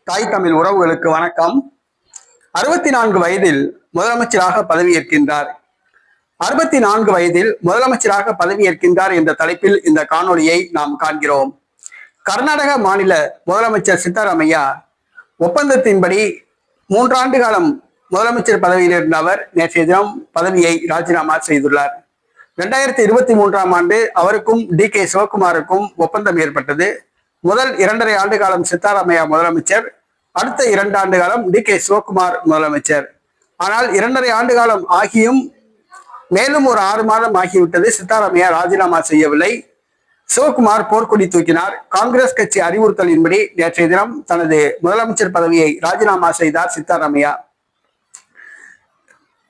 தாய் தமிழ் உறவுகளுக்கு வணக்கம். 64 வயதில் முதலமைச்சராக பதவியேற்கின்றார். 64 வயதில் முதலமைச்சராக பதவியேற்கின்றார் என்ற தலைப்பில் இந்த காணொளியை நாம் காண்கிறோம். கர்நாடக மாநில முதலமைச்சர் சித்தராமையா ஒப்பந்தத்தின்படி 3 ஆண்டு காலம் முதலமைச்சர் பதவியில் இருந்த அவர் நேற்றைய தினம் பதவியை ராஜினாமா செய்துள்ளார். 2023ஆம் ஆண்டு அவருக்கும் டி.கே. சிவகுமாருக்கும் ஒப்பந்தம் ஏற்பட்டது. முதல் 2.5 ஆண்டு காலம் சித்தராமையா முதலமைச்சர், அடுத்த 2 ஆண்டு காலம் டி.கே. சிவகுமார் முதலமைச்சர். ஆனால் 2.5 ஆண்டு காலம் ஆகியும் மேலும் ஒரு 6 மாதம் ஆகிவிட்டது. சித்தராமையா ராஜினாமா செய்யவில்லை. சிவகுமார் போர்க்கொடி தூக்கினார். காங்கிரஸ் கட்சி அறிவுறுத்தலின்படி நேற்றைய தினம் தனது முதலமைச்சர் பதவியை ராஜினாமா செய்தார் சித்தராமையா.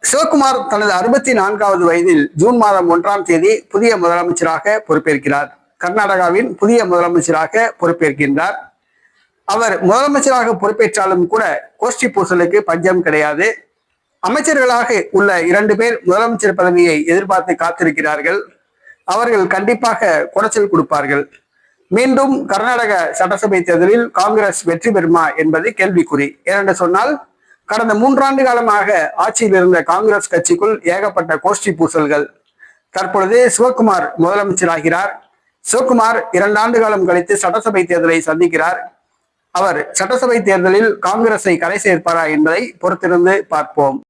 சிவகுமார் தனது 64வது வயதில் ஜூன் மாதம் 1ஆம் தேதி புதிய முதலமைச்சராக பொறுப்பேற்கிறார். கர்நாடகாவின் புதிய முதலமைச்சராக பொறுப்பேற்கின்றார். அவர் முதலமைச்சராக பொறுப்பேற்றாலும் கூட கோஷ்டி பூசலுக்கு பஞ்சம் கிடையாது. அமைச்சர்களாக உள்ள 2 பேர் முதலமைச்சர் பதவியை எதிர்பார்த்து காத்திருக்கிறார்கள். அவர்கள் கண்டிப்பாக குடைச்சல் கொடுப்பார்கள். மீண்டும் கர்நாடக சட்டசபை தேர்தலில் காங்கிரஸ் வெற்றி பெறுமா என்பது கேள்விக்குறி. ஏனென்று சொன்னால் கடந்த 3 ஆண்டு காலமாக ஆட்சியில் இருந்த காங்கிரஸ் கட்சிக்குள் ஏகப்பட்ட கோஷ்டி பூசல்கள். தற்பொழுது சிவகுமார் முதலமைச்சராகிறார். சிவகுமார் 2 ஆண்டு காலம் கழித்து சட்டசபை தேர்தலை சந்திக்கிறார். அவர் சட்டசபை தேர்தலில் காங்கிரஸை கரை சேர்ப்பாரா என்பதை பொறுத்திருந்து பார்ப்போம்.